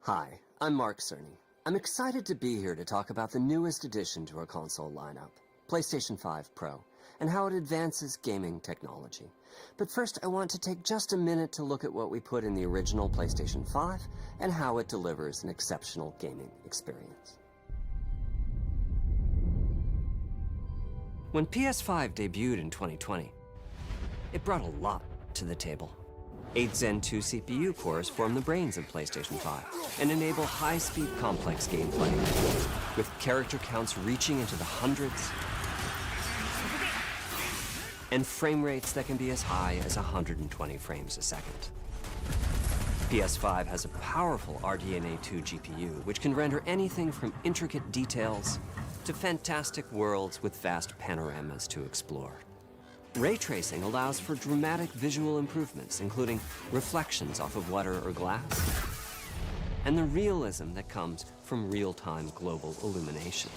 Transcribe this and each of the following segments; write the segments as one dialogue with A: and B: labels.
A: Hi, I'm Mark Cerny. I'm excited to be here to talk about the newest addition to our console lineup, PlayStation 5 Pro, and how it advances gaming technology. But first, I want to take just a minute to look at what we put in the original PlayStation 5 and how it delivers an exceptional gaming experience. When PS5 debuted in 2020, it brought a lot to the table. 8 Zen 2 CPU cores form the brains of PlayStation 5 and enable high-speed complex gameplay, with character counts reaching into the hundreds and frame rates that can be as high as 120 frames a second. PS5 has a powerful RDNA 2 GPU, which can render anything from intricate details to fantastic worlds with vast panoramas to explore. Ray tracing allows for dramatic visual improvements, including reflections off of water or glass, and the realism that comes from real-time global illumination.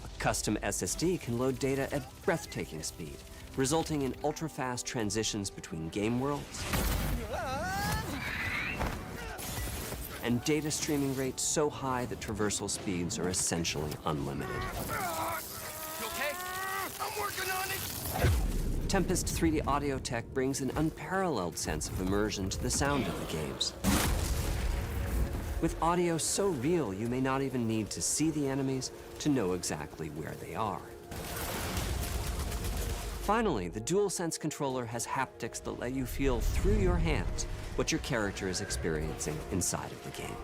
A: A custom SSD can load data at breathtaking speed, resulting in ultra-fast transitions between game worlds and data streaming rates so high that traversal speeds are essentially unlimited.
B: You okay? I'm working on it!
A: Tempest 3D audio tech brings an unparalleled sense of immersion to the sound of the games. With audio so real, you may not even need to see the enemies to know exactly where they are. Finally, the DualSense controller has haptics that let you feel through your hands what your character is experiencing inside of the game.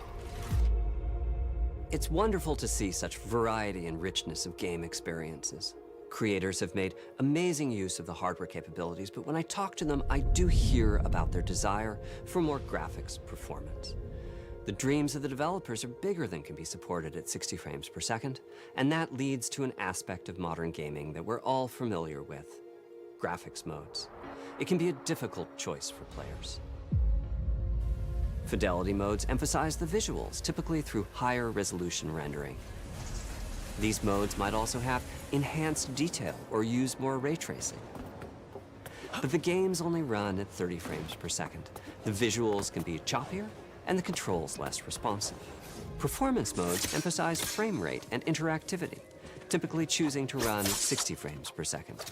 A: It's wonderful to see such variety and richness of game experiences. Creators have made amazing use of the hardware capabilities, but when I talk to them, I do hear about their desire for more graphics performance. The dreams of the developers are bigger than can be supported at 60 frames per second, and that leads to an aspect of modern gaming that we're all familiar with: graphics modes. It can be a difficult choice for players. Fidelity modes emphasize the visuals, typically through higher resolution rendering. These modes might also have enhanced detail or use more ray tracing. But the games only run at 30 frames per second. The visuals can be choppier and the controls less responsive. Performance modes emphasize frame rate and interactivity, typically choosing to run at 60 frames per second,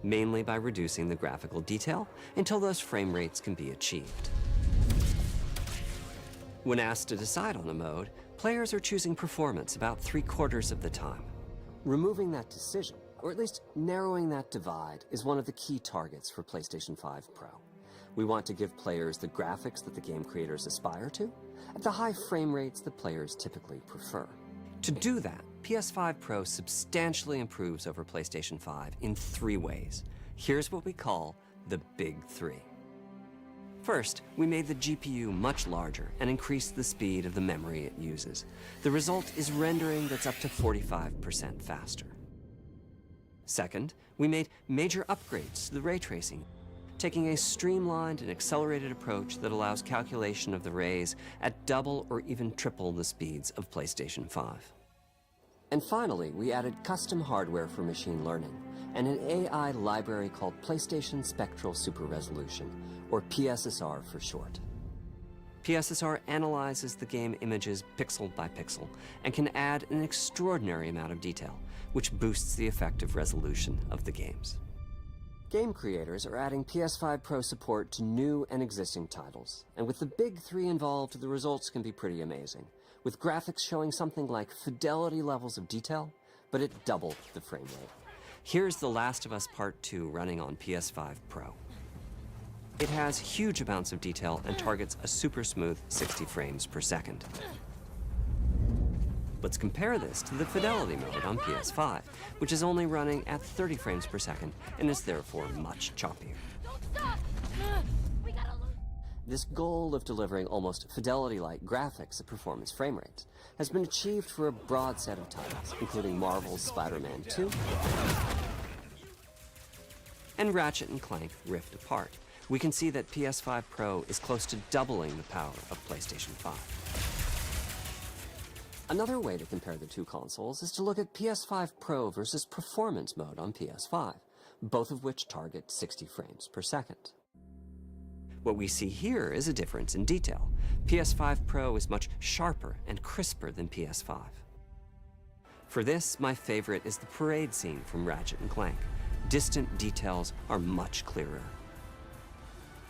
A: mainly by reducing the graphical detail until those frame rates can be achieved. When asked to decide on a mode, players are choosing performance about 3/4 of the time. Removing that decision, or at least narrowing that divide, is one of the key targets for PlayStation 5 Pro. We want to give players the graphics that the game creators aspire to, at the high frame rates that players typically prefer. To do that, PS5 Pro substantially improves over PlayStation 5 in 3 ways. Here's what we call the Big 3. First, we made the GPU much larger and increased the speed of the memory it uses. The result is rendering that's up to 45% faster. Second, we made major upgrades to the ray tracing, taking a streamlined and accelerated approach that allows calculation of the rays at double or even triple the speeds of PlayStation 5. And finally, we added custom hardware for machine learning and an AI library called PlayStation Spectral Super Resolution, or PSSR for short. PSSR analyzes the game images pixel by pixel and can add an extraordinary amount of detail, which boosts the effective resolution of the games. Game creators are adding PS5 Pro support to new and existing titles, and with the Big 3 involved, the results can be pretty amazing, with graphics showing something like fidelity levels of detail, but at double the frame rate. Here's The Last of Us Part 2 running on PS5 Pro. It has huge amounts of detail and targets a super smooth 60 frames per second. Let's compare this to the Fidelity mode on PS5, which is only running at 30 frames per second and is therefore much choppier. This goal of delivering almost Fidelity-like graphics at performance frame rates has been achieved for a broad set of titles, including Marvel's Spider-Man 2 and Ratchet & Clank Rift Apart. We can see that PS5 Pro is close to doubling the power of PlayStation 5. Another way to compare the two consoles is to look at PS5 Pro versus Performance mode on PS5, both of which target 60 frames per second. What we see here is a difference in detail. PS5 Pro is much sharper and crisper than PS5. For this, my favorite is the parade scene from Ratchet & Clank. Distant details are much clearer.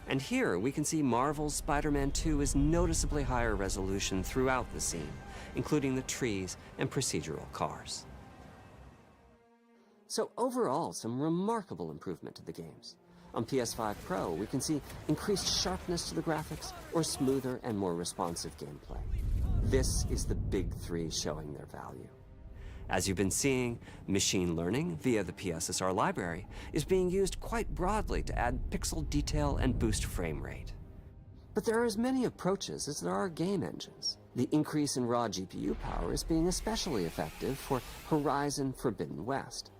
A: And here we can see Marvel's Spider-Man 2 is noticeably higher resolution throughout the scene, including the trees and procedural cars. So overall, some remarkable improvement to the games. On PS5 Pro, we can see increased sharpness to the graphics or smoother and more responsive gameplay. This is the big three showing their value. As you've been seeing, machine learning via the PSSR library is being used quite broadly to add pixel detail and boost frame rate. But there are as many approaches as there are game engines. The increase in raw GPU power is being especially effective for Horizon Forbidden West.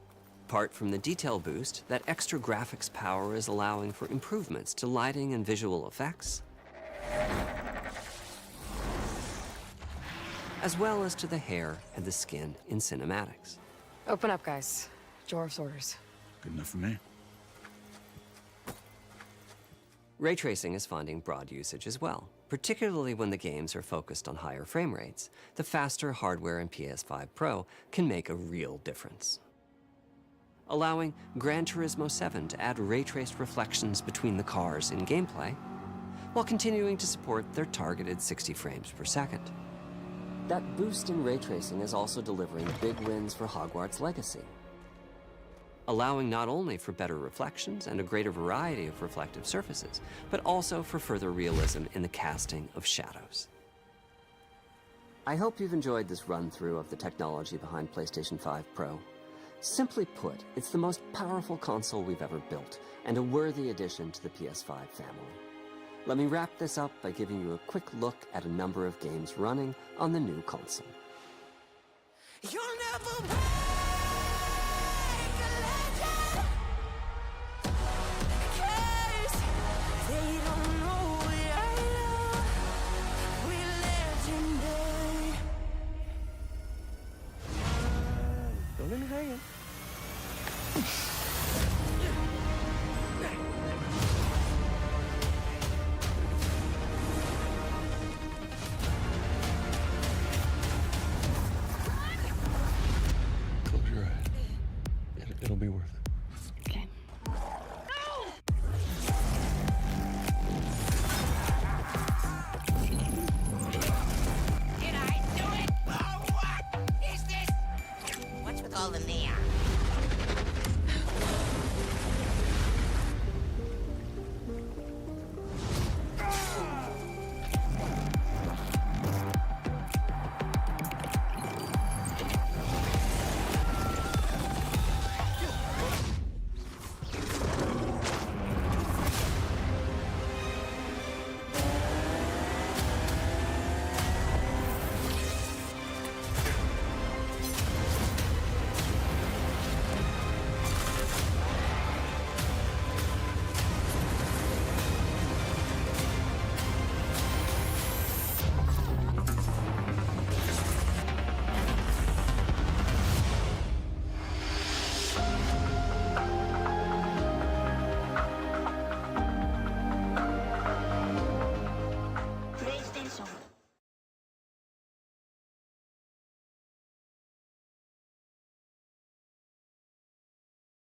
A: Apart from the detail boost, that extra graphics power is allowing for improvements to lighting and visual effects, as well as to the hair and the skin in cinematics.
C: Open up, guys. Jorv's orders.
D: Good enough for me.
A: Ray tracing is finding broad usage as well, particularly when the games are focused on higher frame rates. The faster hardware in PS5 Pro can make a real difference. Allowing Gran Turismo 7 to add ray-traced reflections between the cars in gameplay, while continuing to support their targeted 60 frames per second. That boost in ray tracing is also delivering big wins for Hogwarts Legacy, allowing not only for better reflections and a greater variety of reflective surfaces, but also for further realism in the casting of shadows. I hope you've enjoyed this run-through of the technology behind PlayStation 5 Pro. Simply put, it's the most powerful console we've ever built, and a worthy addition to the PS5 family. Let me wrap this up by giving you a quick look at a number of games running on the new console.
B: You'll never break a legend, 'cause they don't know we are legendary.
A: Don't let me hang it.
D: Close your eyes. It'll be worth it.